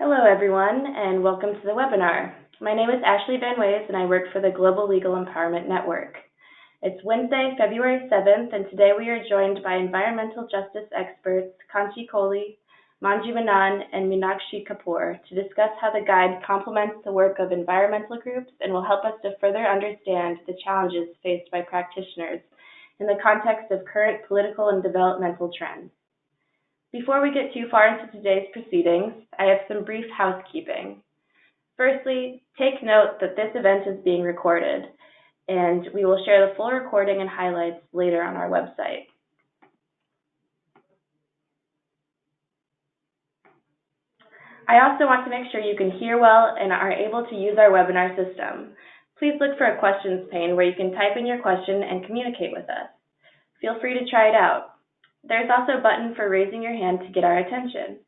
Hello, everyone, and welcome to the webinar. My name is Ashley Van Ways, and I work for the Global Legal Empowerment Network. It's Wednesday, February 7th, and today we are joined by environmental justice experts Kanchi Kohli, Manju Menon, and Meenakshi Kapoor to discuss how the guide complements the work of environmental groups and will help us to further understand the challenges faced by practitioners in the context of current political and developmental trends. Before we get too far into today's proceedings, I have some brief housekeeping. Firstly, take note that this event is being recorded, and we will share the full recording and highlights later on our website. I also want to make sure you can hear well and are able to use our webinar system. Please look for a questions pane where you can type in your question and communicate with us. Feel free to try it out. There's also a button for raising your hand to get our attention.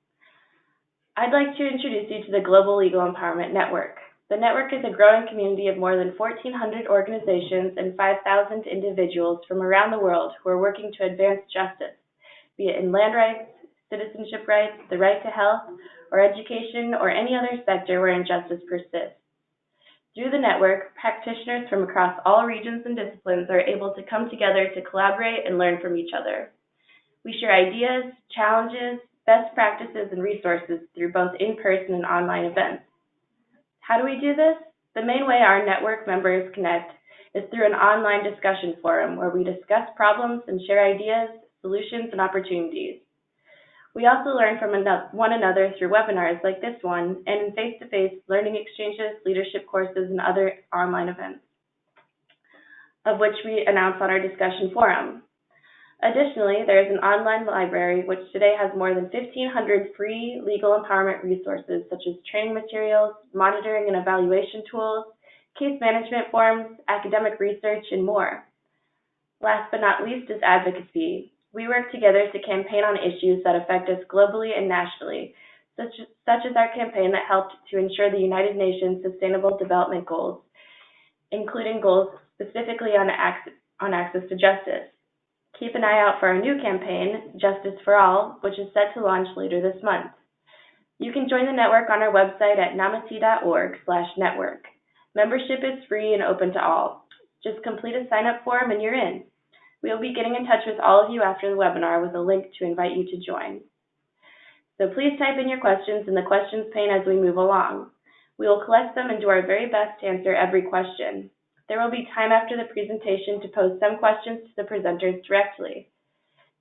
I'd like to introduce you to the Global Legal Empowerment Network. The network is a growing community of more than 1,400 organizations and 5,000 individuals from around the world who are working to advance justice, be it in land rights, citizenship rights, the right to health, or education, or any other sector where injustice persists. Through the network, practitioners from across all regions and disciplines are able to come together to collaborate and learn from each other. We share ideas, challenges, best practices, and resources through both in-person and online events. How do we do this? The main way our network members connect is through an online discussion forum where we discuss problems and share ideas, solutions, and opportunities. We also learn from one another through webinars like this one and in face-to-face learning exchanges, leadership courses, and other online events, of which we announce on our discussion forum. Additionally, there is an online library which today has more than 1,500 free legal empowerment resources such as training materials, monitoring and evaluation tools, case management forms, academic research, and more. Last but not least is advocacy. We work together to campaign on issues that affect us globally and nationally, such as our campaign that helped to ensure the United Nations Sustainable Development Goals, including goals specifically on access to justice. Keep an eye out for our new campaign, Justice for All, which is set to launch later this month. You can join the network on our website at namati.org/network. Membership is free and open to all. Just complete a sign-up form and you're in. We will be getting in touch with all of you after the webinar with a link to invite you to join. So please type in your questions in the questions pane as we move along. We will collect them and do our very best to answer every question. There will be time after the presentation to pose some questions to the presenters directly.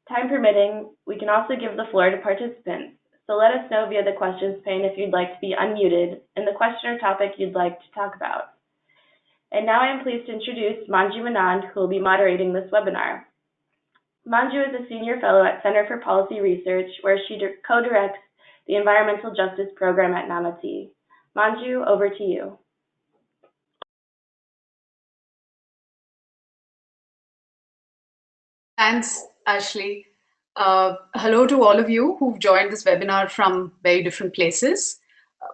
Time permitting, we can also give the floor to participants, so let us know via the questions pane if you'd like to be unmuted and the question or topic you'd like to talk about. And now I am pleased to introduce Manju Menon, who will be moderating this webinar. Manju is a senior fellow at Center for Policy Research, where she co-directs the Environmental Justice Program at Namati. Manju, over to you. Thanks, Ashley. Hello to all of you who've joined this webinar from very different places.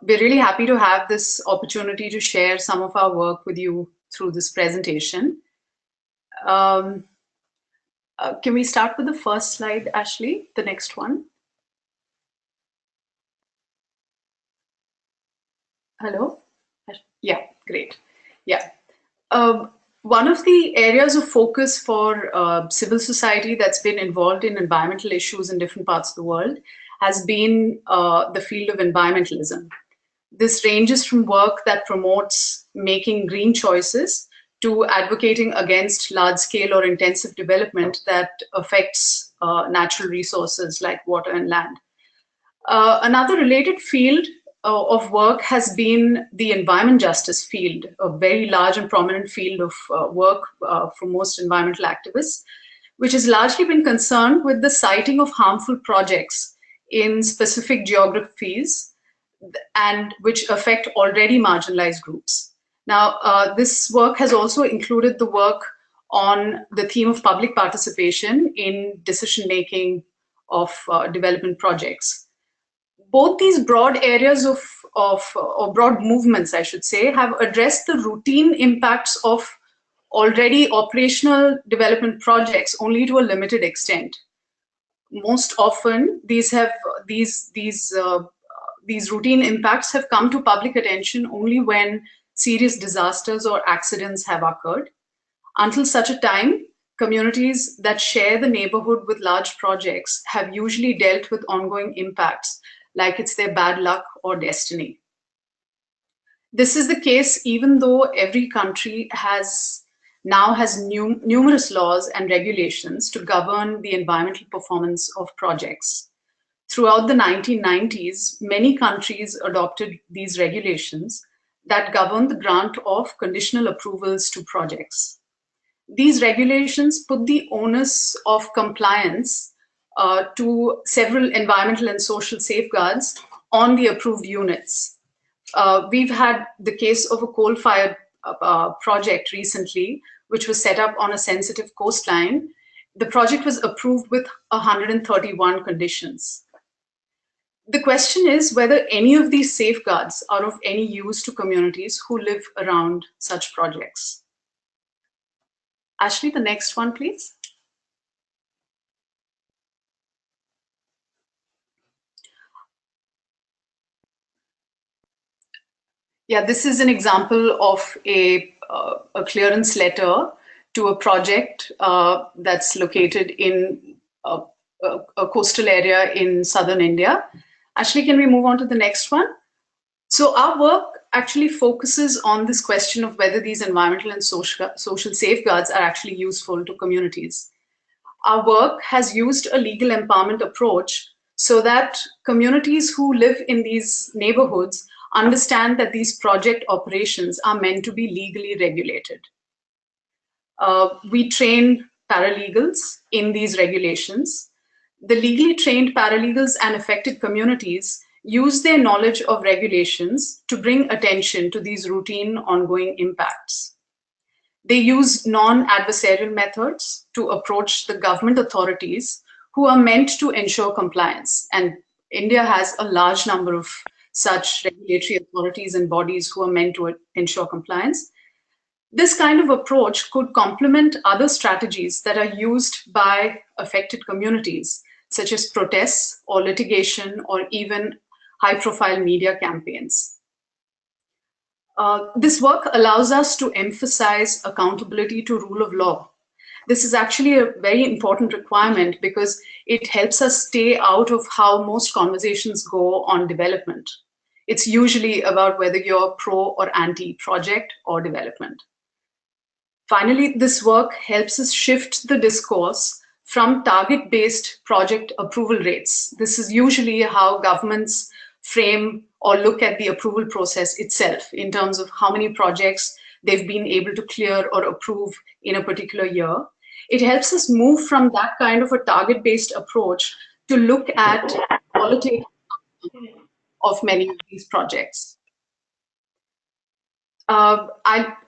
We're really happy to have this opportunity to share some of our work with you through this presentation. Can we start with the first slide, Ashley? The next one. Hello? Yeah, great. Yeah. One of the areas of focus for civil society that's been involved in environmental issues in different parts of the world has been the field of environmentalism. This ranges from work that promotes making green choices to advocating against large-scale or intensive development that affects natural resources like water and land. Another related field of work has been the environment justice field, a very large and prominent field of work for most environmental activists, which has largely been concerned with the citing of harmful projects in specific geographies and which affect already marginalized groups. Now, this work has also included the work on the theme of public participation in decision-making of development projects. Both these broad areas or broad movements, I should say, have addressed the routine impacts of already operational development projects only to a limited extent. Most often, these these routine impacts have come to public attention only when serious disasters or accidents have occurred. Until such a time, communities that share the neighborhood with large projects have usually dealt with ongoing impacts, like it's their bad luck or destiny. This is the case even though every country now has numerous laws and regulations to govern the environmental performance of projects. Throughout the 1990s, many countries adopted these regulations that govern the grant of conditional approvals to projects. These regulations put the onus of compliance to several environmental and social safeguards on the approved units. We've had the case of a coal-fired project recently, which was set up on a sensitive coastline. The project was approved with 131 conditions. The question is whether any of these safeguards are of any use to communities who live around such projects. Ashley, the next one, please. Yeah, this is an example of a clearance letter to a project that's located in a coastal area in southern India. Ashley, can we move on to the next one? So our work actually focuses on this question of whether these environmental and social safeguards are actually useful to communities. Our work has used a legal empowerment approach so that communities who live in these neighborhoods understand that these project operations are meant to be legally regulated. We train paralegals in these regulations. The legally trained paralegals and affected communities use their knowledge of regulations to bring attention to these routine ongoing impacts. They use non-adversarial methods to approach the government authorities who are meant to ensure compliance. And India has a large number of such regulatory authorities and bodies who are meant to ensure compliance. This kind of approach could complement other strategies that are used by affected communities, such as protests or litigation or even high-profile media campaigns. This work allows us to emphasize accountability to rule of law. This is actually a very important requirement because it helps us stay out of how most conversations go on development. It's usually about whether you're pro or anti-project or development. Finally, this work helps us shift the discourse from target-based project approval rates. This is usually how governments frame or look at the approval process itself in terms of how many projects they've been able to clear or approve in a particular year. It helps us move from that kind of a target-based approach to look at quality of many of these projects. I'll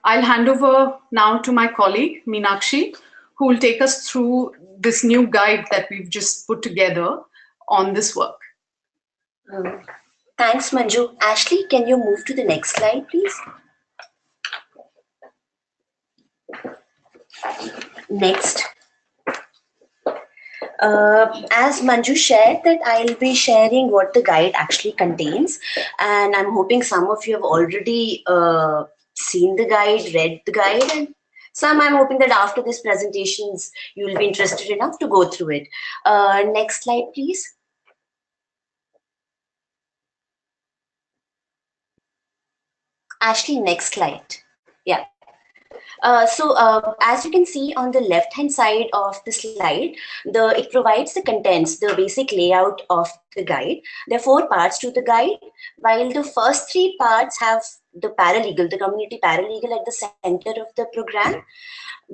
hand over now to my colleague, Meenakshi, who will take us through this new guide that we've just put together on this work. Thanks, Manju. Ashley, can you move to the next slide, please? Next. As Manju shared, that I'll be sharing what the guide actually contains, and I'm hoping some of you have already seen the guide, read the guide, and some I'm hoping that after this presentations you will be interested enough to go through it. Next slide, please. Ashley, next slide. Yeah. As you can see on the left-hand side of the slide, it provides the contents, the basic layout of the guide. There are 4 parts to the guide. While the first 3 parts have the paralegal, the community paralegal at the center of the program,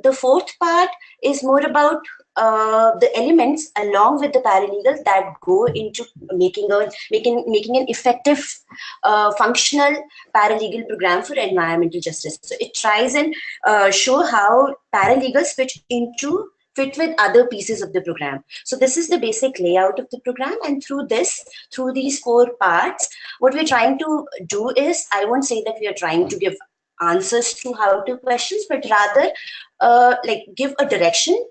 the 4th part is more about the elements along with the paralegal that go into making an effective, functional paralegal program for environmental justice. So it tries and show how paralegals fit with other pieces of the program. So this is the basic layout of the program, and through these 4 parts, what we're trying to do is, I won't say that we are trying to give answers to how-to questions, but rather give a direction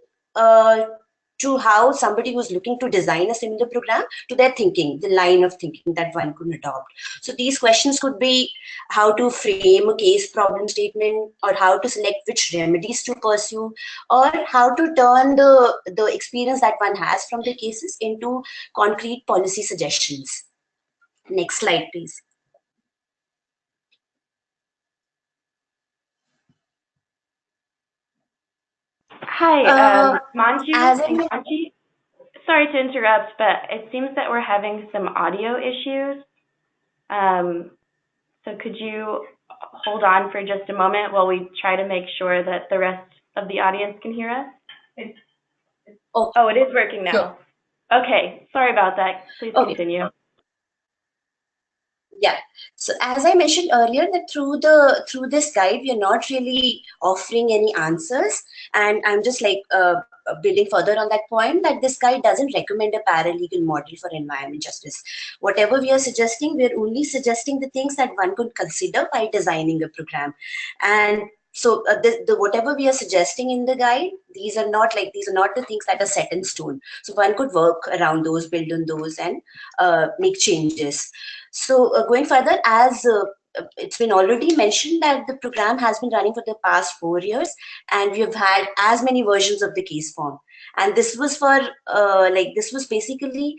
to how somebody who's looking to design a similar program, to their thinking, the line of thinking that one could adopt. So these questions could be how to frame a case problem statement, or how to select which remedies to pursue, or how to turn the experience that one has from the cases into concrete policy suggestions. Next slide, please. Hi, Manju as I and Kanchi. Sorry to interrupt, but it seems that we're having some audio issues. So could you hold on for just a moment while we try to make sure that the rest of the audience can hear us? Oh, it is working now. Sure. Okay, sorry about that. Please continue. Yeah. So as I mentioned earlier, that through this guide, we are not really offering any answers, and I'm just like building further on that point, that this guide doesn't recommend a paralegal model for environment justice. Whatever we are suggesting, we're only suggesting the things that one could consider by designing a program. And so the whatever we are suggesting in the guide, these are not the things that are set in stone. So one could work around those, build on those, and make changes. So going further, as it's been already mentioned that the program has been running for the past 4 years, and we have had as many versions of the case form. And this was for this was basically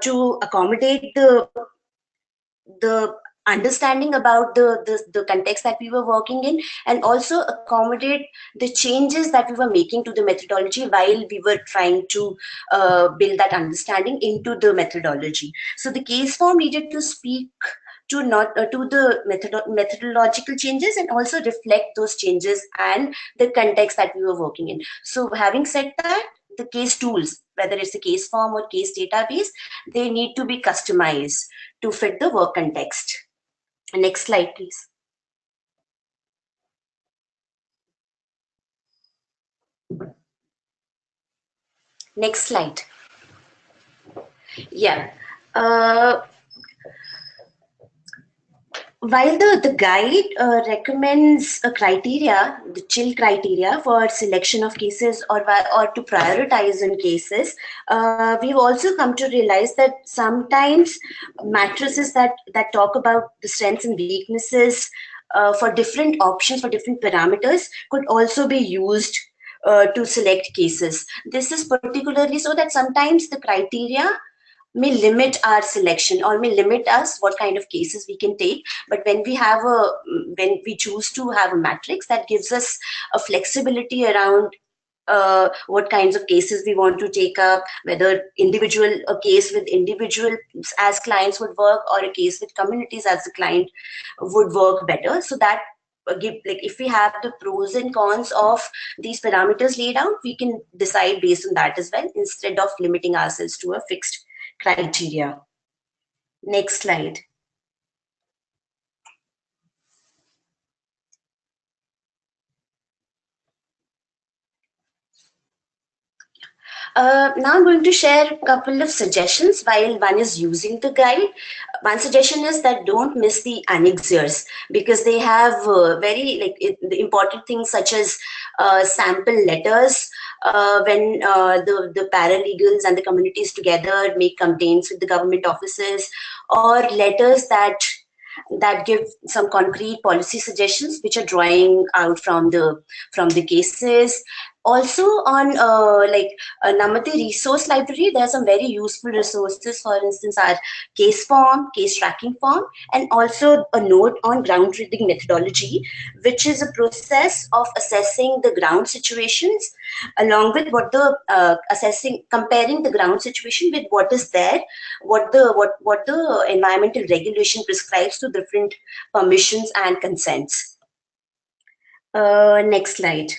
to accommodate the understanding about the context that we were working in, and also accommodate the changes that we were making to the methodology while we were trying to build that understanding into the methodology. So the case form needed to speak to not to the methodological changes, and also reflect those changes and the context that we were working in. So having said that, the case tools, whether it's a case form or case database, they need to be customized to fit the work context. Next slide, please. Next slide. Yeah. While the guide recommends a criteria, the chill criteria for selection of cases, or to prioritize in cases, we've also come to realize that sometimes matrices that talk about the strengths and weaknesses for different options, for different parameters, could also be used to select cases. This is particularly so that sometimes the criteria may limit our selection, or may limit us what kind of cases we can take. But when we choose to have a matrix that gives us a flexibility around what kinds of cases we want to take up, whether a case with individuals as clients would work, or a case with communities as a client would work better. So that if we have the pros and cons of these parameters laid out, we can decide based on that as well, instead of limiting ourselves to a fixed criteria. Next slide. Now I'm going to share a couple of suggestions while one is using the guide. One suggestion is that don't miss the annexures, because they have the important things such as sample letters when the paralegals and the communities together make complaints with the government offices, or letters that give some concrete policy suggestions which are drawing out from the cases. Also on Namate resource library, there are some very useful resources. For instance, our case form, case tracking form, and also a note on ground truthing methodology, which is a process of assessing the ground situations, along with what the comparing the ground situation with what is there, what the environmental regulation prescribes to different permissions and consents. Next slide.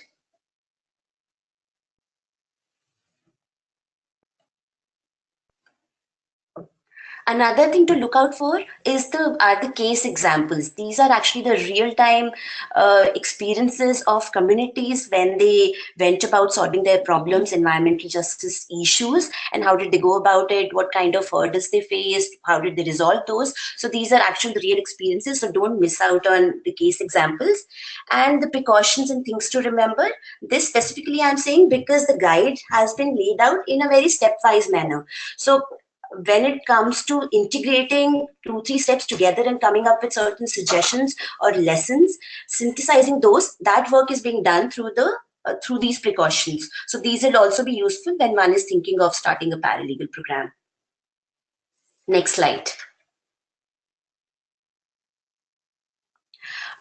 Another thing to look out for is the case examples. These are actually the real-time experiences of communities when they went about solving their problems, environmental justice issues, and how did they go about it, what kind of hurdles they faced, how did they resolve those. So these are actually the real experiences, so don't miss out on the case examples. And the precautions and things to remember. This specifically I'm saying because the guide has been laid out in a very stepwise manner. So when it comes to integrating 2-3 steps together and coming up with certain suggestions or lessons, synthesizing those, that work is being done through through these precautions. So these will also be useful when one is thinking of starting a paralegal program. Next slide.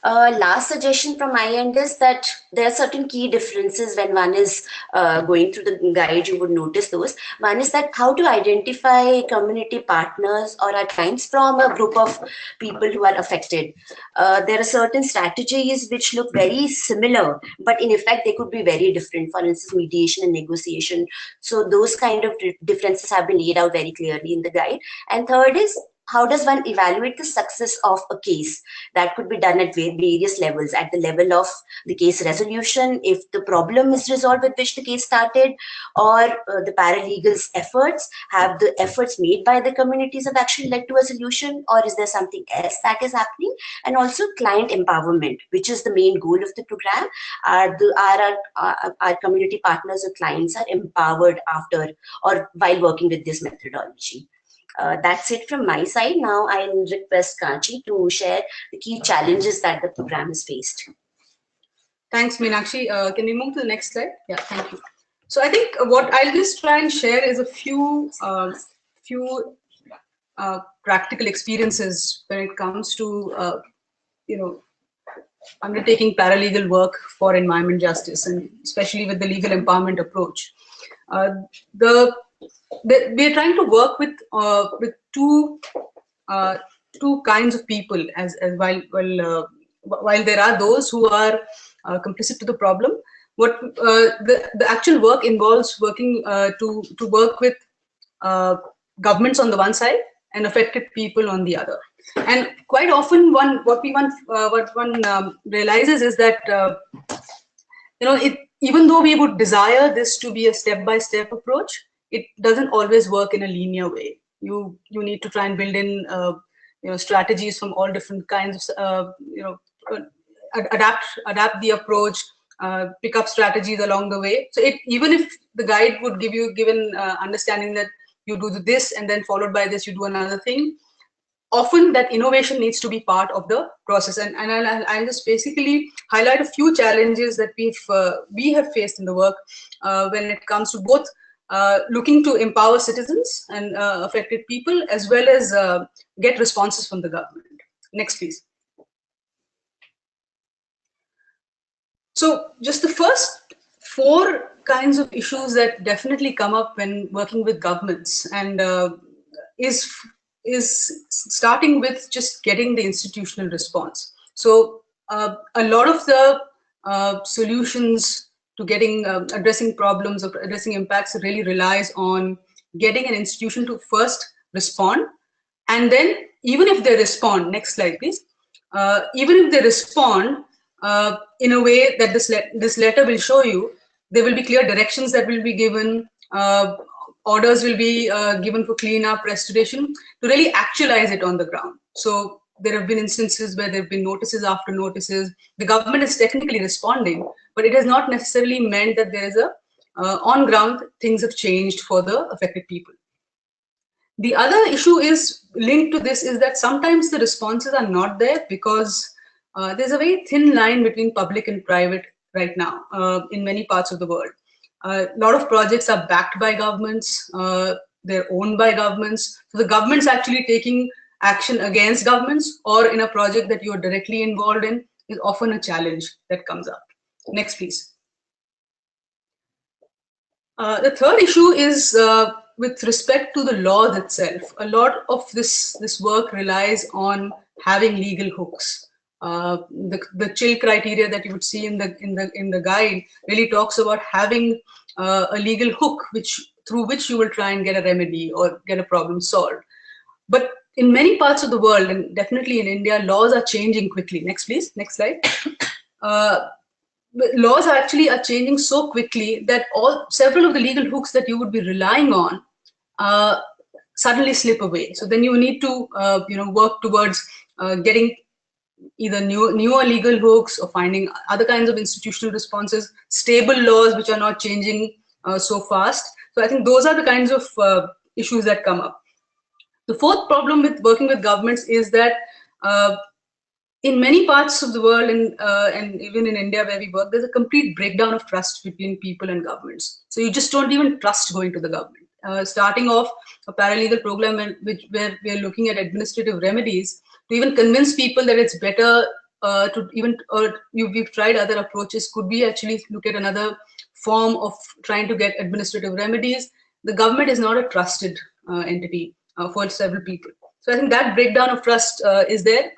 Last suggestion from my end is that there are certain key differences when one is going through the guide. You would notice those. One is that how to identify community partners or our clients from a group of people who are affected. There are certain strategies which look very similar, but in effect they could be very different. For instance, mediation and negotiation. So those kind of differences have been laid out very clearly in the guide. And third is, how does one evaluate the success of a case? That could be done at various levels. At the level of the case resolution, if the problem is resolved with which the case started, or the paralegal's efforts, have the efforts made by the communities have actually led to a solution, or is there something else that is happening? And also client empowerment, which is the main goal of the program. Our community partners or clients are empowered after or while working with this methodology. That's it from my side. Now I'll request Kanchi to share the key challenges that the program has faced. Thanks, Meenakshi. Can we move to the next slide? Yeah, thank you. So I think what I'll just try and share is a few practical experiences when it comes to undertaking paralegal work for environment justice, and especially with the legal empowerment approach. We're trying to work with two kinds of people, as while there are those who are complicit to the problem. What the actual work involves working to work with governments on the one side and affected people on the other. And quite often, what one realizes is that even though we would desire this to be a step-by-step approach, it doesn't always work in a linear way. You need to try and build in strategies from all different kinds of adapt the approach, pick up strategies along the way. So even if the guide would give an understanding that you do this and then followed by this you do another thing, often that innovation needs to be part of the process. And I'll just basically highlight a few challenges that we have faced in the work when it comes to both looking to empower citizens and affected people, as well as get responses from the government. Next, please. So just the first 4 kinds of issues that definitely come up when working with governments, and is starting with just getting the institutional response. So a lot of the solutions to getting addressing problems or addressing impacts really relies on getting an institution to first respond, and then even if they respond, next slide please, even if they respond in a way that this letter will show you, there will be clear directions that will be given, orders will be given for cleanup, restoration, to really actualize it on the ground. So there have been instances where there have been notices after notices. The government is technically responding, but it has not necessarily meant that there is on ground things have changed for the affected people. The other issue is linked to this, is that sometimes the responses are not there because there's a very thin line between public and private right now in many parts of the world. A lot of projects are backed by governments, they're owned by governments. So the government's actually taking action against governments, or in a project that you're directly involved in, is often a challenge that comes up. Next, please. The third issue is with respect to the law itself. A lot of this work relies on having legal hooks. The chill criteria that you would see in the guide really talks about having a legal hook through which you will try and get a remedy or get a problem solved. But in many parts of the world, and definitely in India, laws are changing quickly. Next, please. Next slide. Laws actually are changing so quickly that several of the legal hooks that you would be relying on suddenly slip away. So then you need to work towards getting either newer legal hooks or finding other kinds of institutional responses, stable laws which are not changing so fast. So I think those are the kinds of issues that come up. The fourth problem with working with governments is that in many parts of the world, and even in India where we work, there's a complete breakdown of trust between people and governments. So you just don't even trust going to the government. Starting off a paralegal program where we're looking at administrative remedies to even convince people that it's better we've tried other approaches. Could we actually look at another form of trying to get administrative remedies? The government is not a trusted entity for several people. So I think that breakdown of trust is there.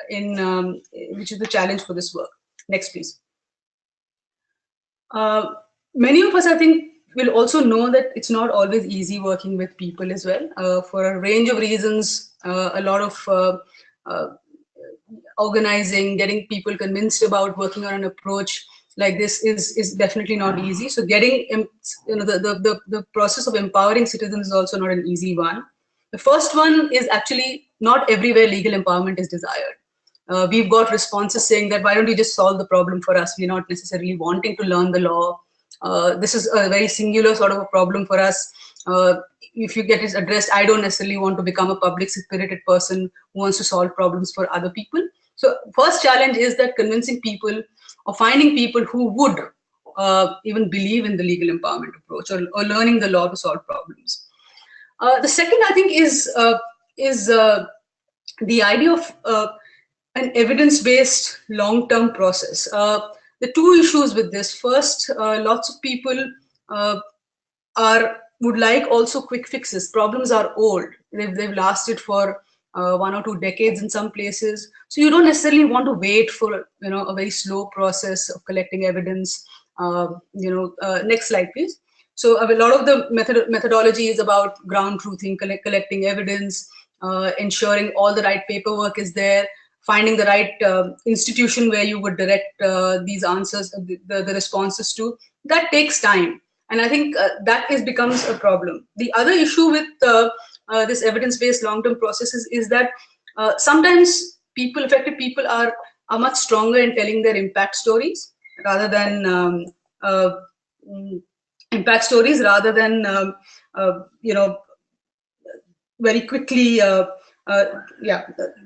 Which is the challenge for this work. Next, please. Many of us, I think, will also know that it's not always easy working with people as well. For a range of reasons, a lot of organizing, getting people convinced about working on an approach like this is definitely not easy. So getting the process of empowering citizens is also not an easy one. The first one is actually not everywhere legal empowerment is desired. We've got responses saying that, why don't you just solve the problem for us? We're not necessarily wanting to learn the law. This is a very singular sort of a problem for us. If you get it addressed, I don't necessarily want to become a public spirited person who wants to solve problems for other people. So first challenge is that convincing people or finding people who would even believe in the legal empowerment approach or learning the law to solve problems. The second, I think, is the idea of an evidence-based long-term process. The two issues with this: first, lots of people would like also quick fixes. Problems are old; they've lasted for 1 or 2 decades in some places. So you don't necessarily want to wait for a very slow process of collecting evidence. Next slide, please. So a lot of the methodology is about ground truthing, collecting evidence, ensuring all the right paperwork is there, finding the right institution where you would direct these answers, the responses to. That takes time. And I think that becomes a problem. The other issue with this evidence-based long-term processes is that sometimes affected people are much stronger in telling their impact stories rather than very quickly.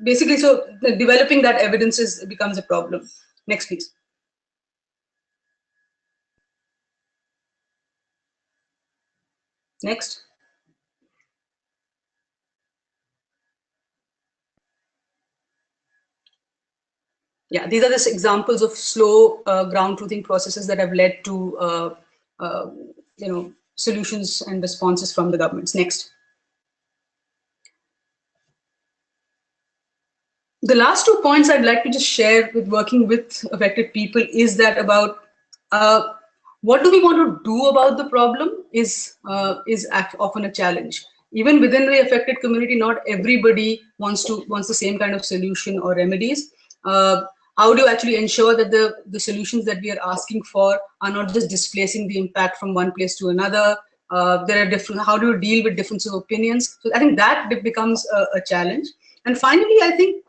Basically, so developing that evidence becomes a problem. Next, please. Next. Yeah, these are just examples of slow ground truthing processes that have led to solutions and responses from the governments. Next. The last 2 points I'd like to just share with working with affected people is that about what do we want to do about the problem is often a challenge. Even within the affected community, not everybody wants the same kind of solution or remedies. How do you actually ensure that the solutions that we are asking for are not just displacing the impact from one place to another? There are different. How do you deal with difference of opinions? So I think that becomes a challenge. And finally, I think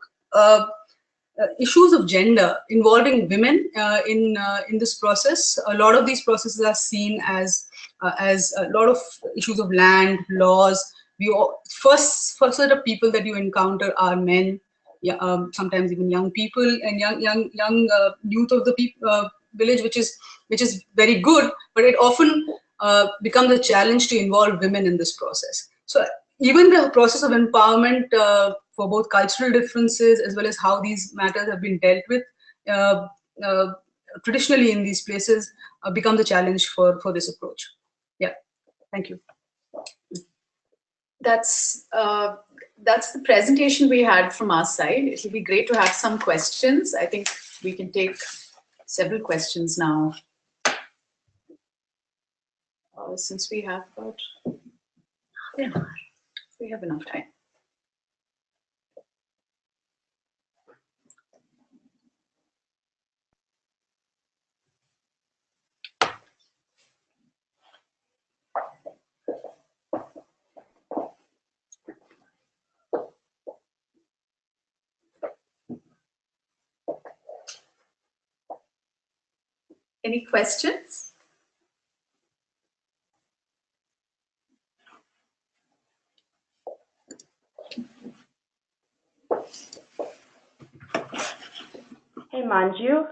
issues of gender involving women in this process. A lot of these processes are seen as a lot of issues of land, laws. First set of people that you encounter are men, sometimes even young people and young youth of the village, which is very good, but it often becomes a challenge to involve women in this process. So even the process of empowerment for both cultural differences as well as how these matters have been dealt with traditionally in these places becomes a challenge for this approach. Yeah, thank you. That's the presentation we had from our side. It'll be great to have some questions. I think we can take several questions now. Since we have about, we have enough time. Any questions? Hey Manju,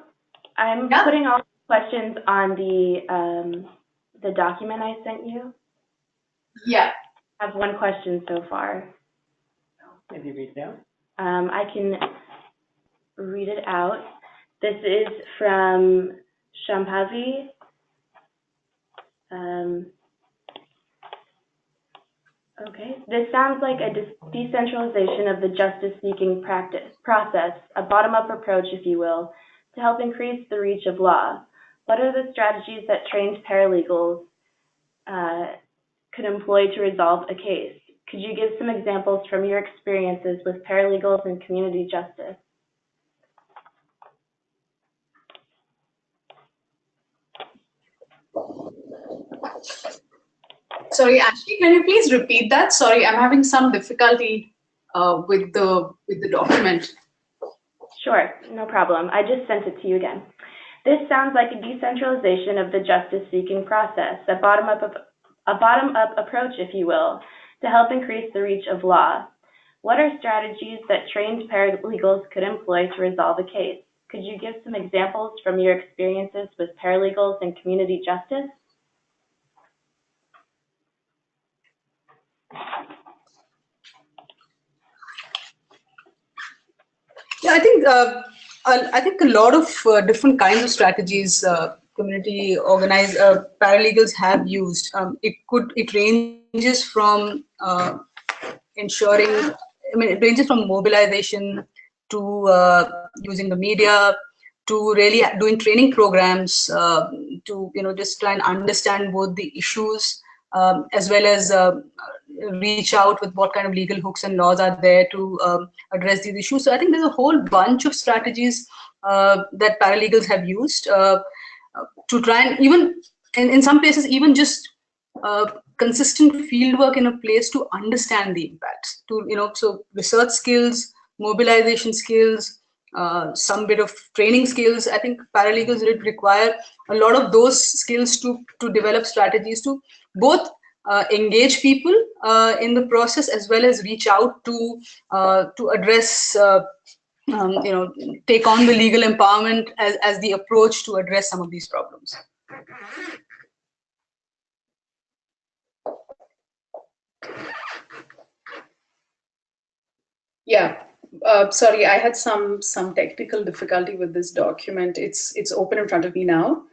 I'm putting all the questions on the document I sent you. Yeah. I have one question so far. Maybe read it out. I can read it out. This is from Shambhavi. Okay, this sounds like a decentralization of the justice-seeking process, a bottom-up approach, if you will, to help increase the reach of law. What are the strategies that trained paralegals could employ to resolve a case? Could you give some examples from your experiences with paralegals and community justice? Sorry, Ashley, can you please repeat that? Sorry, I'm having some difficulty with the document. Sure, no problem. I just sent it to you again. This sounds like a decentralization of the justice-seeking process, a bottom-up approach, if you will, to help increase the reach of law. What are strategies that trained paralegals could employ to resolve a case? Could you give some examples from your experiences with paralegals and community justice? Yeah, I think a lot of different kinds of strategies community organized paralegals have used. It ranges from ensuring. I mean, it ranges from mobilization to using the media to really doing training programs to just try and understand both the issues as well as reach out with what kind of legal hooks and laws are there to address these issues. So I think there's a whole bunch of strategies that paralegals have used to try and even in some places even just consistent field work in a place to understand the impacts, to so research skills, mobilization skills, some bit of training skills. I think paralegals require a lot of those skills to develop strategies to both engage people in the process as well as reach out to address take on the legal empowerment as the approach to address some of these problems. Yeah, sorry, I had some technical difficulty with this document. It's open in front of me now.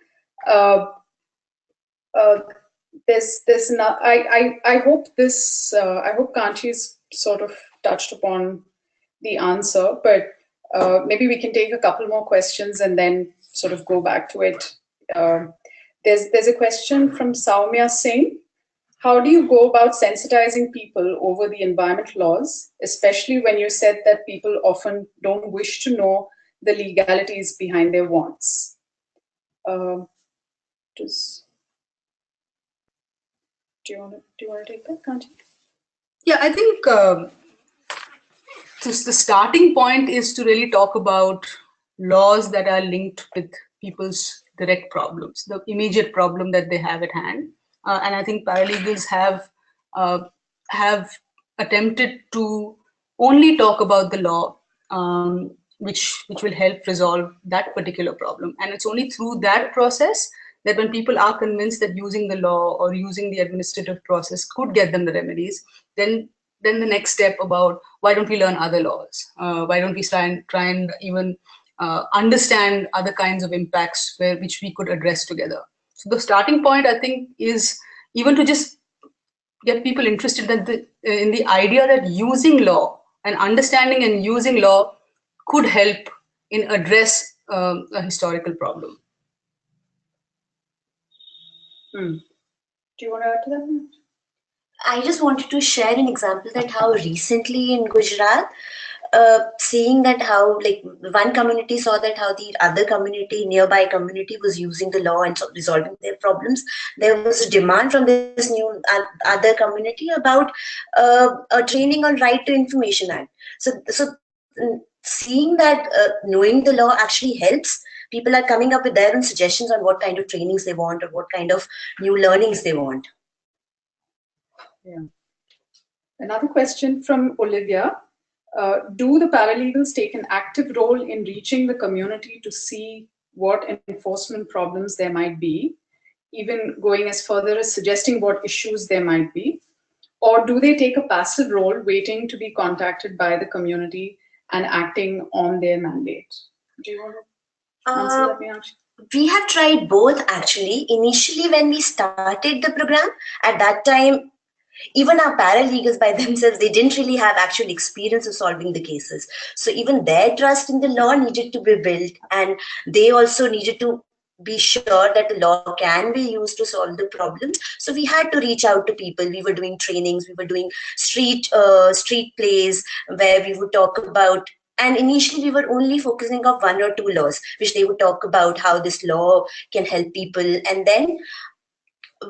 There's not. I hope this. I hope Kanchi's sort of touched upon the answer, but maybe we can take a couple more questions and then sort of go back to it. There's a question from Saumya Singh. How do you go about sensitizing people over the environment laws, especially when you said that people often don't wish to know the legalities behind their wants? Do you want to take that, Kanchi? Yeah, I think the starting point is to really talk about laws that are linked with people's direct problems, the immediate problem that they have at hand. And I think paralegals have attempted to only talk about the law, which will help resolve that particular problem. And it's only through that process that when people are convinced that using the law or using the administrative process could get them the remedies, then the next step about why don't we learn other laws? Why don't we try and even understand other kinds of impacts which we could address together? So the starting point, I think, is even to just get people interested in the idea that using law and understanding and using law could help in address a historical problem. Do you want to add to that? I just wanted to share an example that how recently in Gujarat, seeing that how like one community saw that how the other community, nearby community was using the law and so resolving their problems, there was a demand from this new other community about a training on Right to Information Act. So seeing that knowing the law actually helps people are coming up with their own suggestions on what kind of trainings they want or what kind of new learnings they want. Yeah. Another question from Olivia. Do the paralegals take an active role in reaching the community to see what enforcement problems there might be, even going as further as suggesting what issues there might be? Or do they take a passive role, waiting to be contacted by the community and acting on their mandate? Do you want to answer that, Meenakshi? We have tried both actually. Initially, when we started the program, at that time, even our paralegals by themselves, they didn't really have actual experience of solving the cases. So even their trust in the law needed to be built, and they also needed to be sure that the law can be used to solve the problems. So we had to reach out to people. We were doing trainings, we were doing street plays where we would talk about, and initially we were only focusing on 1 or 2 laws, which they would talk about how this law can help people. And then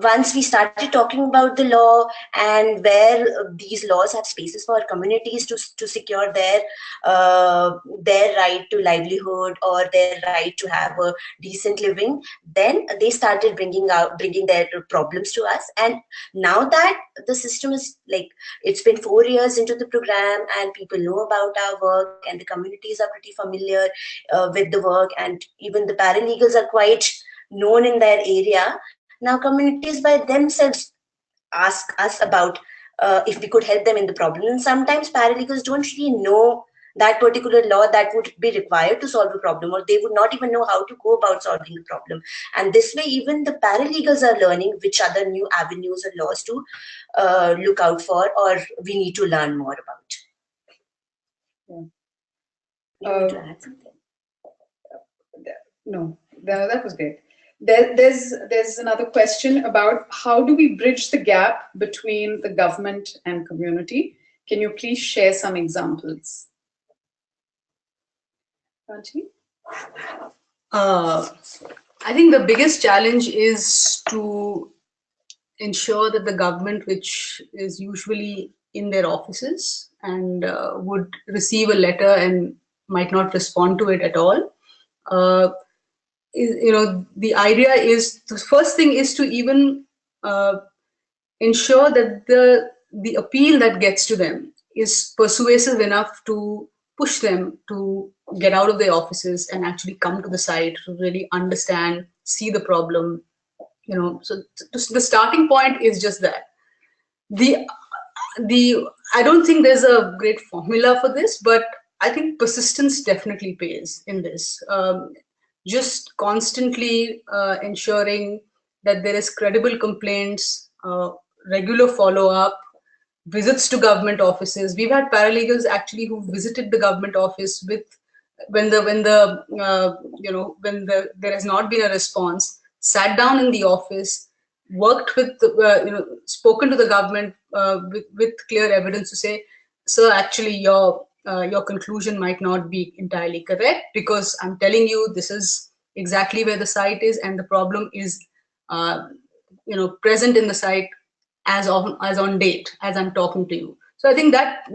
once we started talking about the law and where these laws have spaces for communities to secure their right to livelihood or their right to have a decent living, then they started bringing their problems to us. And now that the system is like, it's been 4 years into the program and people know about our work and the communities are pretty familiar with the work, and even the paralegals are quite known in their area. Now communities by themselves ask us about if we could help them in the problem. And sometimes paralegals don't really know that particular law that would be required to solve a problem, or they would not even know how to go about solving the problem. And this way, even the paralegals are learning which other new avenues or laws to look out for, or we need to learn more about. Yeah. You want to add something? No, that was great. There's another question about how do we bridge the gap between the government and community? Can you please share some examples? Kanchi? I think the biggest challenge is to ensure that the government, which is usually in their offices and would receive a letter and might not respond to it at all, the idea is, the first thing is to even ensure that the appeal that gets to them is persuasive enough to push them to get out of their offices and actually come to the site to really understand, see the problem. So the starting point is just that. I don't think there's a great formula for this, but I think persistence definitely pays in this. Just constantly ensuring that there is credible complaints, regular follow-up, visits to government offices. We've had paralegals actually who visited the government office when there has not been a response, sat down in the office, worked with spoken to the government with clear evidence to say, sir, actually your conclusion might not be entirely correct, because I'm telling you this is exactly where the site is and the problem is present in the site as on date as I'm talking to you. So I think that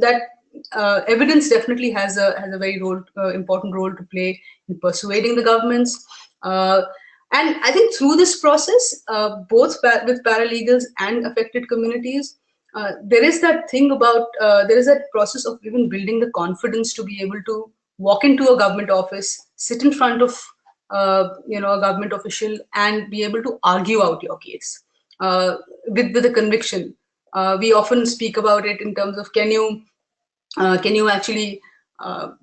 evidence definitely has a very important role to play in persuading the governments. And I think through this process, both with paralegals and affected communities, there is that thing about, there is that process of even building the confidence to be able to walk into a government office, sit in front of a government official and be able to argue out your case with a conviction. We often speak about it in terms of, can you actually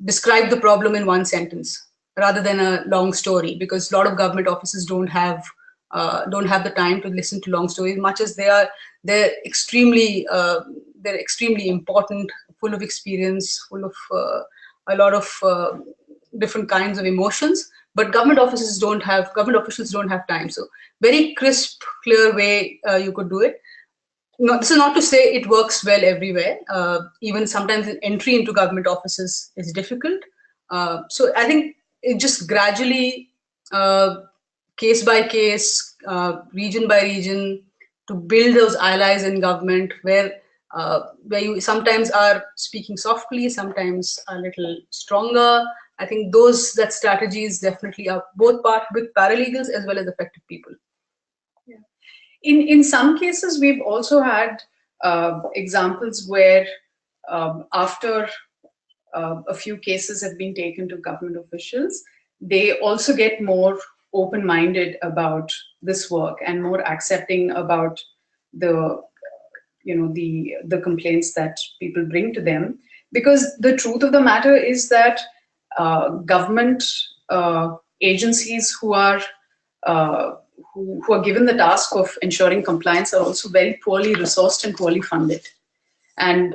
describe the problem in one sentence rather than a long story, because a lot of government offices don't have the time to listen to long stories, much as they're extremely important, full of experience, full of a lot of different kinds of emotions. But government officials don't have time. So very crisp, clear way you could do it. No, this is not to say it works well everywhere. Even sometimes an entry into government offices is difficult. So I think it just gradually, case by case, region by region, to build those allies in government where you sometimes are speaking softly, sometimes a little stronger, I think that strategy is definitely both part with paralegals as well as affected people. Yeah. In some cases, we've also had examples where after a few cases have been taken to government officials, they also get more open-minded about this work and more accepting about the the complaints that people bring to them, because the truth of the matter is that government agencies who are given the task of ensuring compliance are also very poorly resourced and poorly funded. And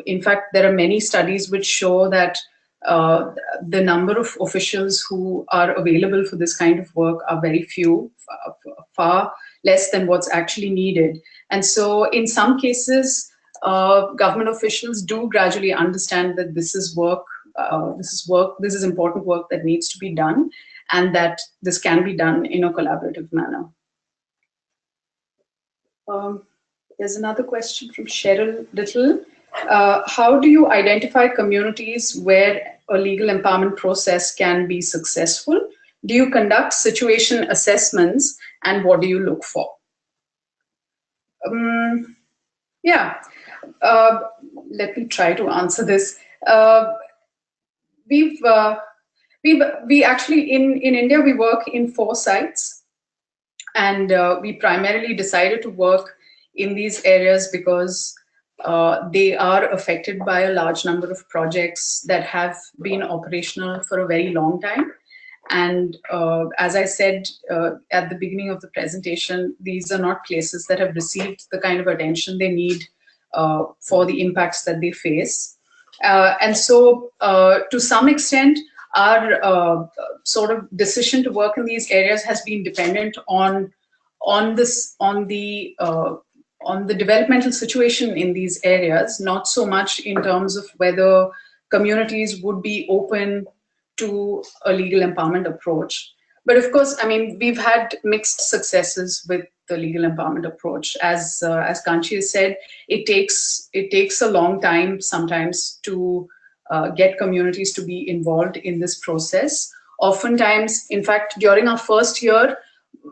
in fact, there are many studies which show that the number of officials who are available for this kind of work are very few, far less than what's actually needed. And so in some cases, government officials do gradually understand that this is important work that needs to be done, and that this can be done in a collaborative manner. There's another question from Cheryl Little. How do you identify communities where a legal empowerment process can be successful? Do you conduct situation assessments, and what do you look for? Yeah, let me try to answer this. We actually in India, we work in 4 sites, and we primarily decided to work in these areas because they are affected by a large number of projects that have been operational for a very long time. And as I said at the beginning of the presentation, these are not places that have received the kind of attention they need for the impacts that they face. And so to some extent, our sort of decision to work in these areas has been dependent on the developmental situation in these areas, not so much in terms of whether communities would be open to a legal empowerment approach. But of course, I mean, we've had mixed successes with the legal empowerment approach. As Kanchi has said, it takes a long time sometimes to get communities to be involved in this process. Oftentimes, in fact, during our first year,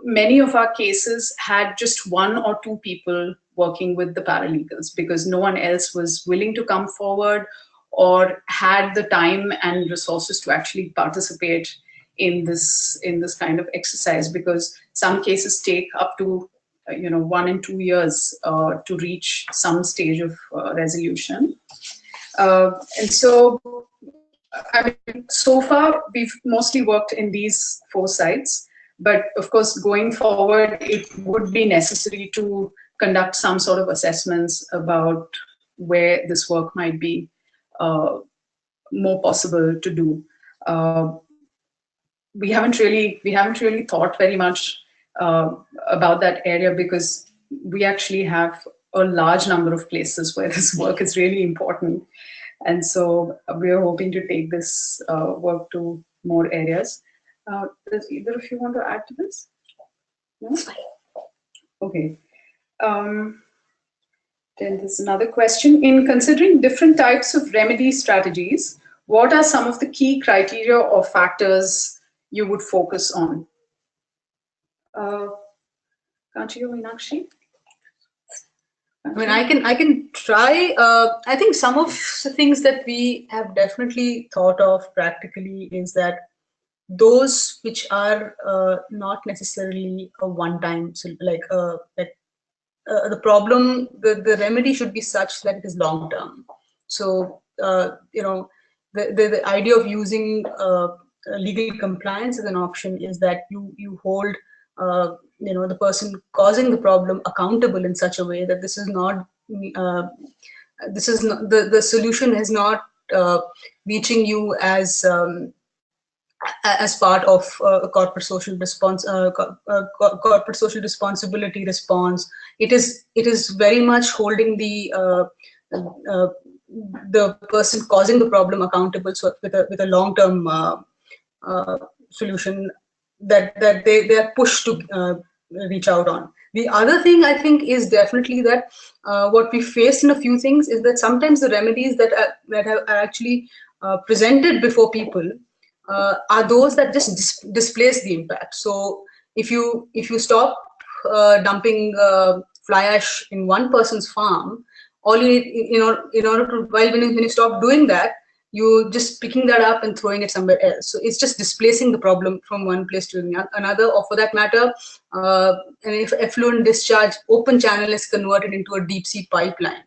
many of our cases had just 1 or 2 people working with the paralegals because no one else was willing to come forward or had the time and resources to actually participate in this kind of exercise, because some cases take up to 1 and 2 years to reach some stage of resolution. And so, I mean, so far we've mostly worked in these 4 sites, but of course, going forward, it would be necessary to conduct some sort of assessments about where this work might be more possible to do. We haven't really thought very much about that area because we actually have a large number of places where this work is really important. And so we are hoping to take this work to more areas. Does either of you want to add to this? No? Okay. Then there's another question. In considering different types of remedy strategies, what are some of the key criteria or factors you would focus on? Kanchi or Meenakshi? I mean, I can try. I think some of the things that we have definitely thought of practically is that those which are not necessarily a one-time, so like the problem, the remedy should be such that it is long-term. So the idea of using legal compliance as an option is that you hold the person causing the problem accountable in such a way that this is not the solution is not reaching you as part of a corporate social corporate social responsibility response. It is very much holding the person causing the problem accountable, so with a long-term solution that they are pushed to reach out on. The other thing I think is definitely that what we faced in a few things is that sometimes the remedies that are actually presented before people are those that just displace the impact. So if you stop dumping fly ash in one person's farm, all you need, in order to, when you stop doing that, you just picking that up and throwing it somewhere else. So it's just displacing the problem from one place to another, or for that matter, and if effluent discharge open channel is converted into a deep sea pipeline.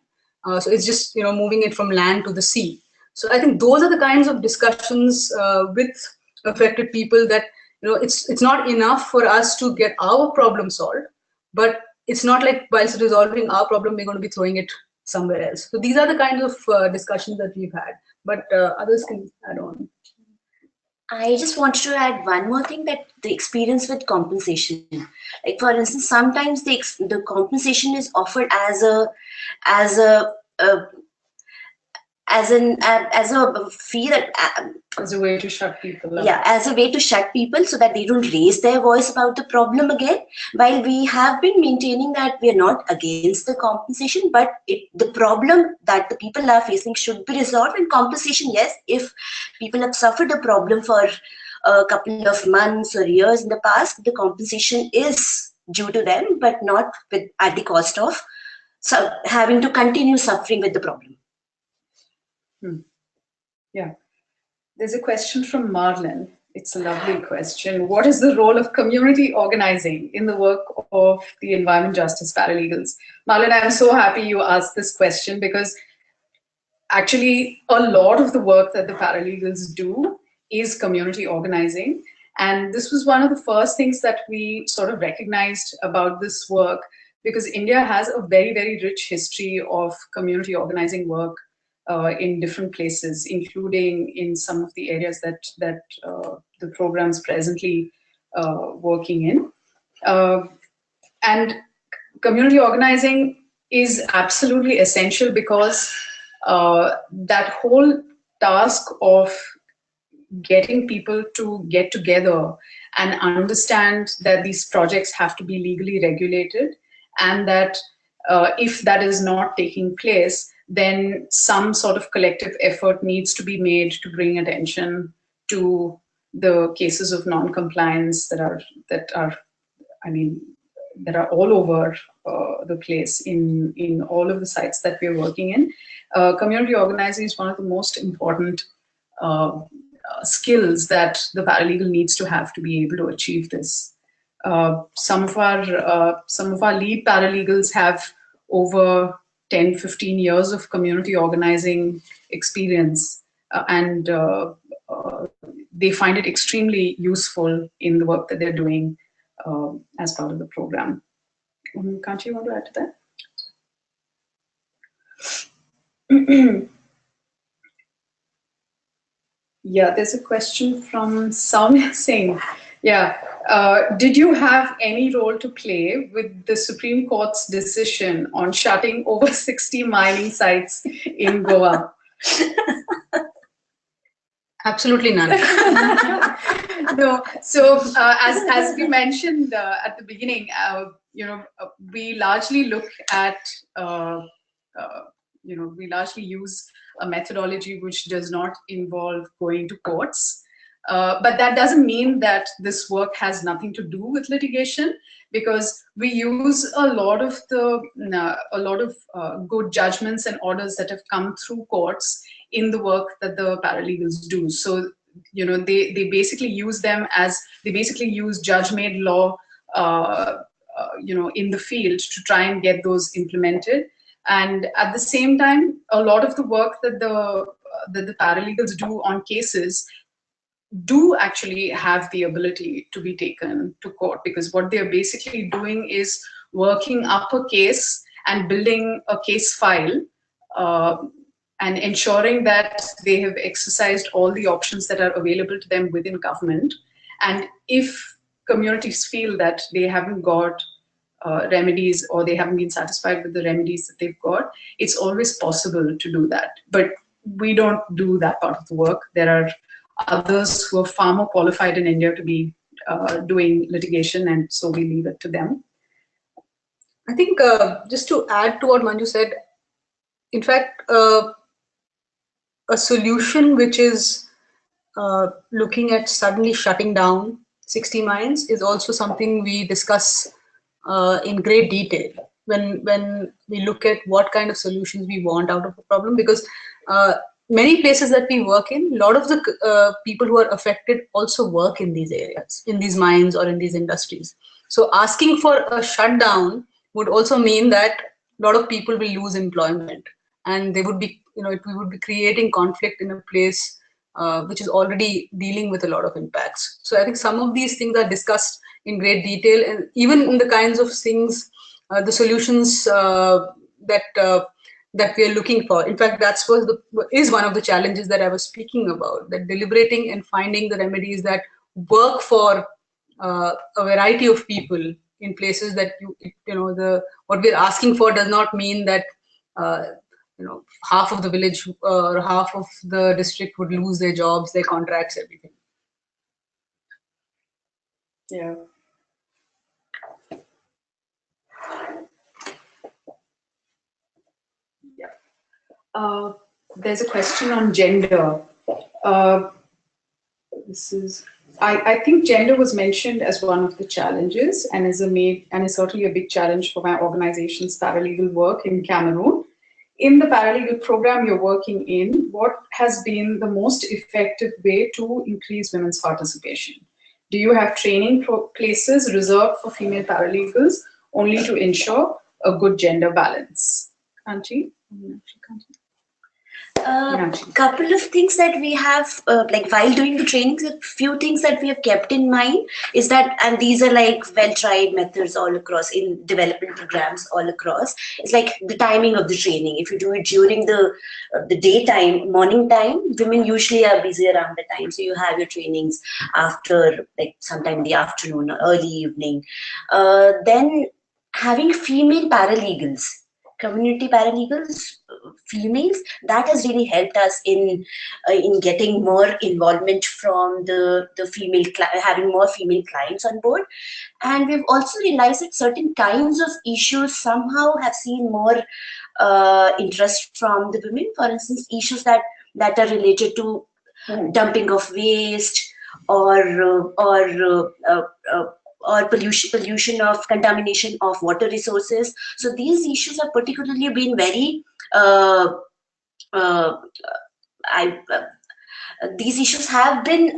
So it's just moving it from land to the sea. So I think those are the kinds of discussions with affected people that it's not enough for us to get our problem solved, but it's not like whilst resolving our problem we're going to be throwing it somewhere else. So these are the kinds of discussions that we've had, but others can add on. I just wanted to add one more thing, that the experience with compensation. Like for instance, sometimes the compensation is offered as a fee that as a way to shut people up. Yeah, as a way to shut people so that they don't raise their voice about the problem again. While we have been maintaining that we are not against the compensation, but the problem that the people are facing should be resolved. And compensation, yes, if people have suffered a problem for a couple of months or years in the past, the compensation is due to them, but not at the cost of having to continue suffering with the problem. Yeah. There's a question from Marlon. It's a lovely question. What is the role of community organizing in the work of the environment justice paralegals? Marlon, I'm so happy you asked this question, because actually a lot of the work that the paralegals do is community organizing. And this was one of the first things that we sort of recognized about this work, because India has a very, very rich history of community organizing work in different places, including in some of the areas that the program's presently working in. And community organizing is absolutely essential, because that whole task of getting people to get together and understand that these projects have to be legally regulated, and that if that is not taking place, then some sort of collective effort needs to be made to bring attention to the cases of non-compliance that are all over the place in all of the sites that we're working in. Community organizing is one of the most important skills that the paralegal needs to have to be able to achieve this. Some of our lead paralegals have over 10-15 years of community organizing experience, and they find it extremely useful in the work that they're doing as part of the program. Kanchi, you want to add to that? Yeah, there's a question from Soumya Singh. Yeah. Did you have any role to play with the Supreme Court's decision on shutting over 60 mining sites in Goa? Absolutely none. No. So as we mentioned at the beginning, we largely look at, we largely use a methodology which does not involve going to courts. But that doesn't mean that this work has nothing to do with litigation, because we use a lot of good judgments and orders that have come through courts in the work that the paralegals do. So they basically use them as judge-made law in the field to try and get those implemented. And at the same time, a lot of the work that the paralegals do on cases do actually have the ability to be taken to court, because what they're basically doing is working up a case and building a case file and ensuring that they have exercised all the options that are available to them within government. And if communities feel that they haven't got remedies, or they haven't been satisfied with the remedies that they've got, it's always possible to do that. But we don't do that part of the work. There are others who are far more qualified in India to be doing litigation, and so we leave it to them. I think just to add to what Manju said, in fact, a solution which is looking at suddenly shutting down 60 mines is also something we discuss in great detail when we look at what kind of solutions we want out of a problem, because many places that we work in, a lot of the people who are affected also work in these areas, in these mines or in these industries. So asking for a shutdown would also mean that a lot of people will lose employment, and they would be, we would be creating conflict in a place which is already dealing with a lot of impacts. So I think some of these things are discussed in great detail, and even in the kinds of things, the solutions that we are looking for. In fact, is one of the challenges that I was speaking about, that deliberating and finding the remedies that work for a variety of people in places that what we're asking for does not mean that half of the village or half of the district would lose their jobs, their contracts, everything. Yeah. There's a question on gender. I think gender was mentioned as one of the challenges, and is certainly a big challenge for my organization's paralegal work in Cameroon. In the paralegal program you're working in, what has been the most effective way to increase women's participation? Do you have training places reserved for female paralegals only to ensure a good gender balance? Kanchi? Couple of things that we have, like while doing the trainings, a few things that we have kept in mind is that, and these are like well-tried methods all across in development programs all across, it's like the timing of the training. If you do it during the daytime, morning time, women usually are busy around the time. So you have your trainings after, like sometime in the afternoon or early evening. Then having female paralegals, community paralegals, females, that has really helped us in getting more involvement from the female, having more female clients on board. And we've also realized that certain kinds of issues somehow have seen more interest from the women. For instance, issues that are related to dumping of waste or pollution of contamination of water resources. So these issues have particularly been very these issues have been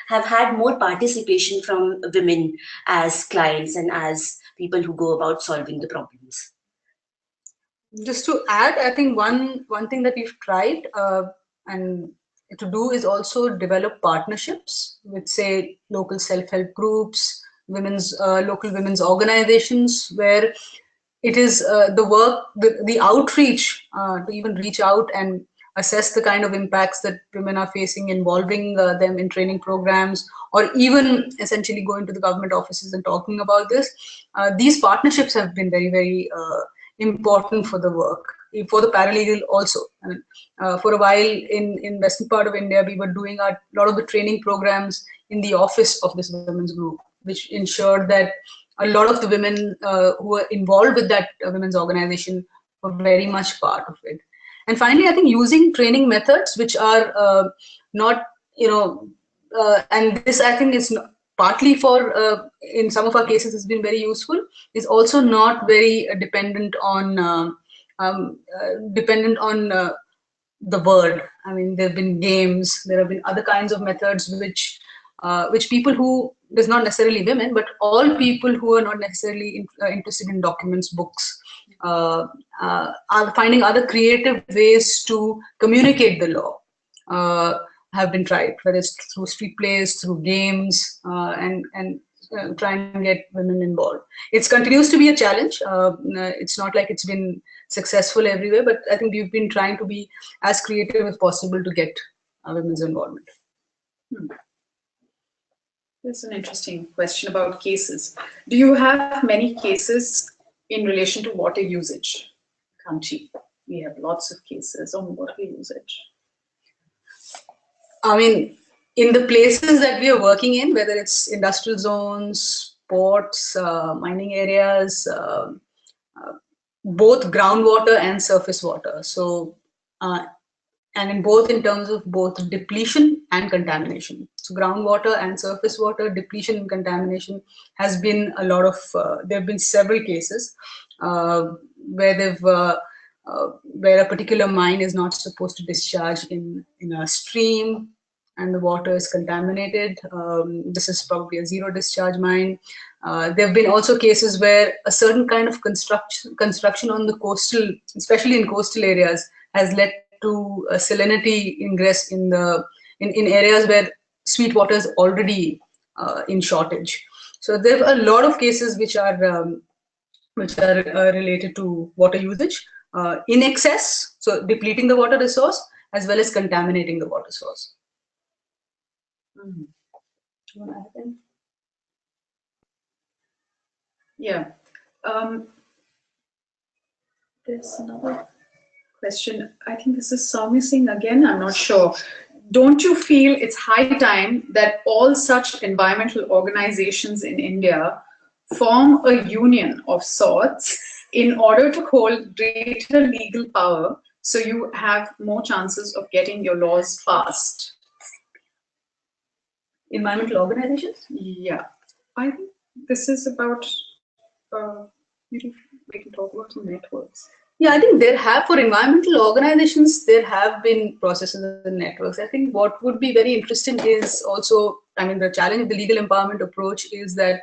have had more participation from women as clients and as people who go about solving the problems. Just to add, I think one thing that we've tried and to do is also develop partnerships with, say, local self-help groups, local women's organizations, where it is the work, the outreach to even reach out and assess the kind of impacts that women are facing, involving them in training programs, or even essentially going to the government offices and talking about this. These partnerships have been very, very important for the work, for the paralegal also. I mean, for a while in western part of India, we were doing a lot of the training programs in the office of this women's group, which ensured that a lot of the women who were involved with that women's organization were very much part of it. And finally, I think using training methods which are not, and this I think is partly for, in some of our cases has been very useful, is also not very dependent on the word. I mean, there have been games, there have been other kinds of methods which people who, there's not necessarily women, but all people who are not necessarily interested in documents, books, are finding other creative ways to communicate the law, have been tried, whether it's through street plays, through games, and try and get women involved. It continues to be a challenge. It's not like it's been successful everywhere, but I think we've been trying to be as creative as possible to get women's involvement. This is an interesting question about cases. Do you have many cases in relation to water usage? Kanchi, we have lots of cases on water usage. I mean, in the places that we are working in, whether it's industrial zones, ports, mining areas, both groundwater and surface water. So, and in terms of both depletion and contamination. So groundwater and surface water depletion and contamination has been a lot of, there have been several cases where where a particular mine is not supposed to discharge in a stream and the water is contaminated. This is probably a zero discharge mine. There have been also cases where a certain kind of construction on the coastal, especially in coastal areas, has led to a salinity ingress in areas where sweet water is already in shortage. So there are a lot of cases which are related to water usage in excess, so depleting the water resource as well as contaminating the water source. Yeah. There's another question. I think this is Soumya Singh again. I'm not sure. Don't you feel it's high time that all such environmental organizations in India form a union of sorts in order to hold greater legal power so you have more chances of getting your laws passed? Environmental organizations? Yeah. I think this is about, maybe we can talk about some networks. Yeah, I think there have, for environmental organizations, there have been processes and networks. I think what would be very interesting is also, I mean, the challenge of the legal empowerment approach is that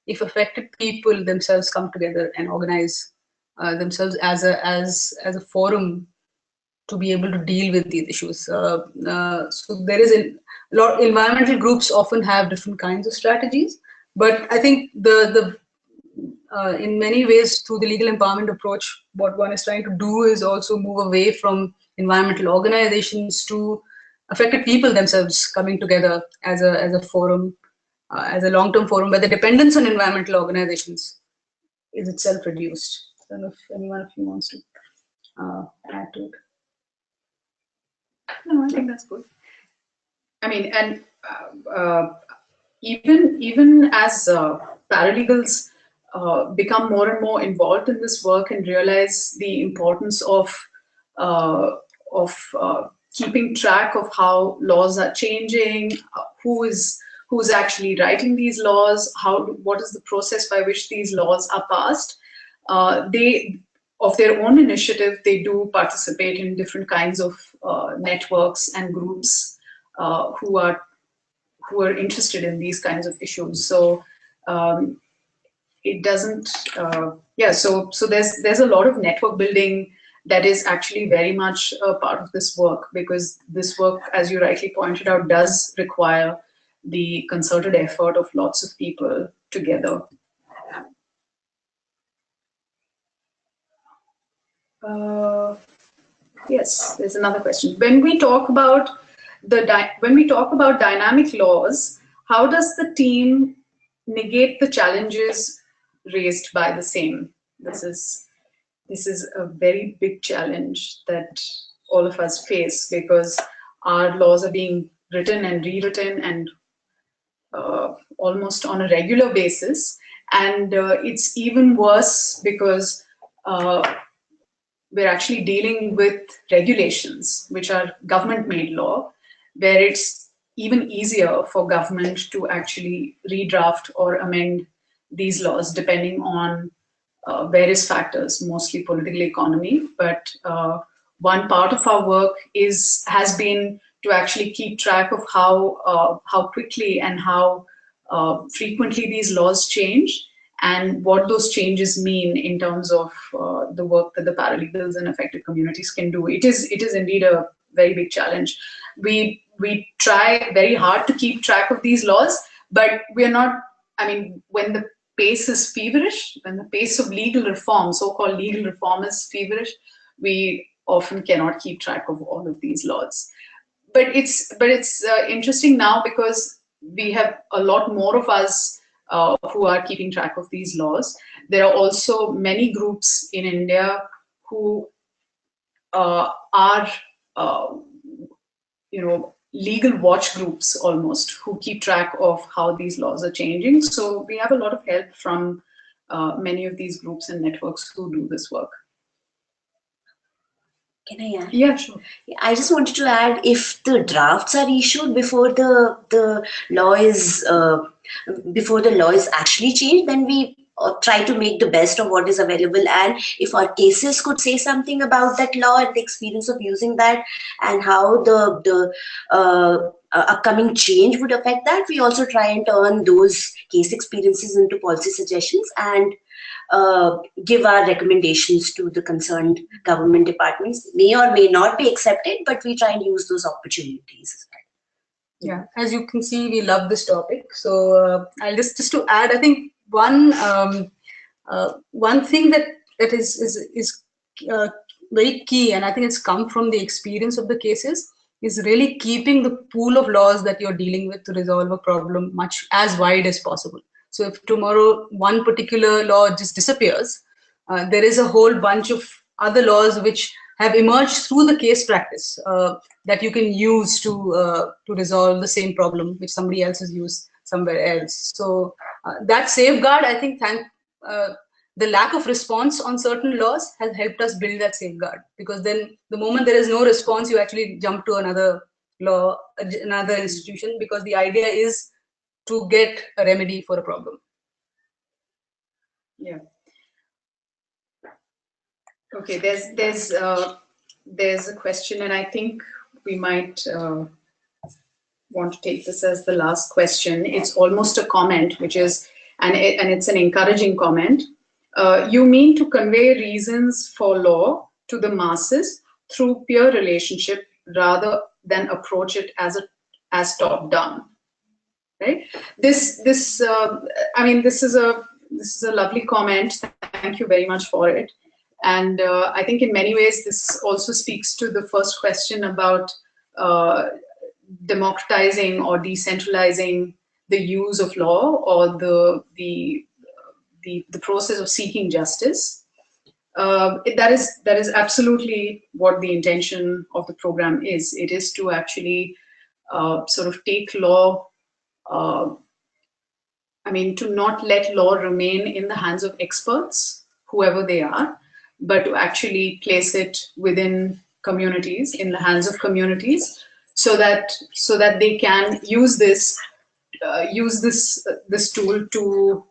if affected people themselves come together and organize themselves as a forum to be able to deal with these issues. So there is a lot, environmental groups often have different kinds of strategies, but I think in many ways, through the legal empowerment approach, what one is trying to do is also move away from environmental organizations to affected people themselves coming together as a forum, as a long-term forum, where the dependence on environmental organizations is itself reduced. I don't know if anyone of you wants to add to it. No, I think that's good. I mean, and even as paralegals become more and more involved in this work and realize the importance of keeping track of how laws are changing, who's actually writing these laws, what is the process by which these laws are passed. They, of their own initiative, they do participate in different kinds of networks and groups who are interested in these kinds of issues. So it doesn't, yeah. So there's a lot of network building that is actually very much a part of this work, because this work, as you rightly pointed out, does require the concerted effort of lots of people together. Yes, there's another question. When we talk about dynamic laws, how does the team negate the challenges raised by the same? This is a very big challenge that all of us face, because our laws are being written and rewritten and almost on a regular basis, and it's even worse because we're actually dealing with regulations which are government-made law, where it's even easier for government to actually redraft or amend these laws depending on various factors, mostly political economy. But one part of our work has been to actually keep track of how quickly and how frequently these laws change, and what those changes mean in terms of the work that the paralegals and affected communities can do. It is indeed a very big challenge. We try very hard to keep track of these laws, but we are not, I mean, when the pace is feverish, when the pace of legal reform, so-called legal reform, is feverish, we often cannot keep track of all of these laws. But it's interesting now, because we have a lot more of us who are keeping track of these laws. There are also many groups in India who are, legal watch groups almost, who keep track of how these laws are changing. So we have a lot of help from many of these groups and networks who do this work. Can I add? Yeah, sure. I just wanted to add, if the drafts are issued before the law is actually changed, then we try to make the best of what is available. And if our cases could say something about that law and the experience of using that and how the upcoming change would affect that, we also try and turn those case experiences into policy suggestions and give our recommendations to the concerned government departments. May or may not be accepted, but we try and use those opportunities as well. Yeah, as you can see, we love this topic. So I'll just to add, I think one thing that is very key, and I think it's come from the experience of the cases, is really keeping the pool of laws that you're dealing with to resolve a problem much as wide as possible. So if tomorrow one particular law just disappears, there is a whole bunch of other laws which have emerged through the case practice that you can use to resolve the same problem which somebody else has used somewhere else. So that safeguard, I think, the lack of response on certain laws has helped us build that safeguard, because then the moment there is no response, you actually jump to another law, another institution, because the idea is to get a remedy for a problem. Yeah. Okay, there's a question, and I think we might want to take this as the last question. It's almost a comment, which is, and it's an encouraging comment. You mean to convey reasons for law to the masses through peer relationship rather than approach it as top down, right? I mean, this is a lovely comment. Thank you very much for it. And I think in many ways this also speaks to the first question about democratizing or decentralizing the use of law, or the process of seeking justice. That is absolutely what the intention of the program is. It is to actually sort of take law, I mean, to not let law remain in the hands of experts, whoever they are, but to actually place it within communities, in the hands of communities, so that they can use this tool to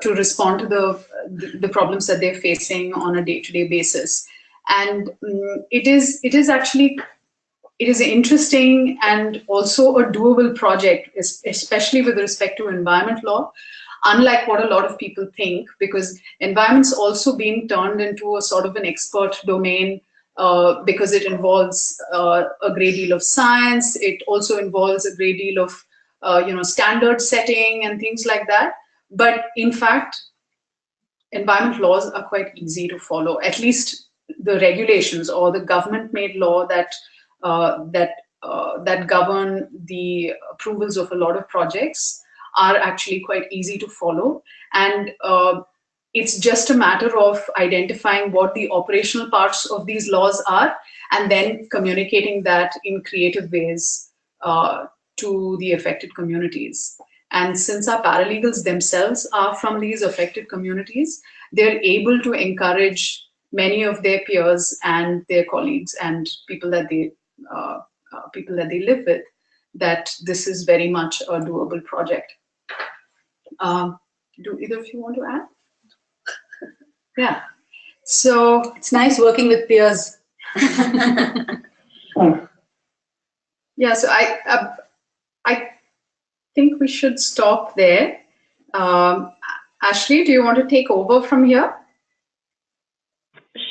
respond to the problems that they're facing on a day-to-day basis. And it is interesting and also a doable project, especially with respect to environment law, unlike what a lot of people think, because environment's also being turned into a sort of an expert domain because it involves a great deal of science. It also involves a great deal of standard setting and things like that. But in fact, environment laws are quite easy to follow. At least the regulations or the government-made law that govern the approvals of a lot of projects are actually quite easy to follow. And it's just a matter of identifying what the operational parts of these laws are, and then communicating that in creative ways to the affected communities. And since our paralegals themselves are from these affected communities, they're able to encourage many of their peers and their colleagues and people that they live with, that this is very much a doable project. Do either of you want to add? Yeah. So it's nice working with peers. Yeah. So I think we should stop there. Ashley, do you want to take over from here?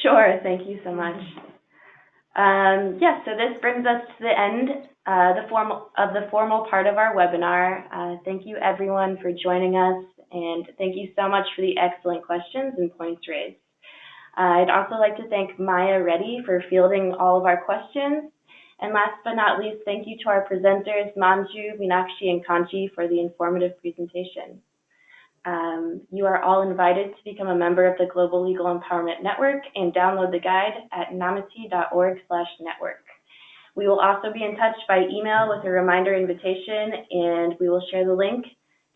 Sure. Thank you so much. Yes. So this brings us to the end the formal part of our webinar. Thank you everyone for joining us, and thank you so much for the excellent questions and points raised. I'd also like to thank Maya Reddy for fielding all of our questions. And last but not least, thank you to our presenters, Manju, Meenakshi, and Kanchi, for the informative presentation. You are all invited to become a member of the Global Legal Empowerment Network and download the guide at namity.org/network. We will also be in touch by email with a reminder invitation, and we will share the link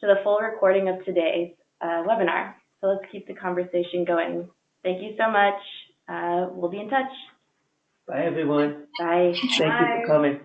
to the full recording of today's webinar. So let's keep the conversation going. Thank you so much. We'll be in touch. Bye, everyone. Bye. Thank you for coming.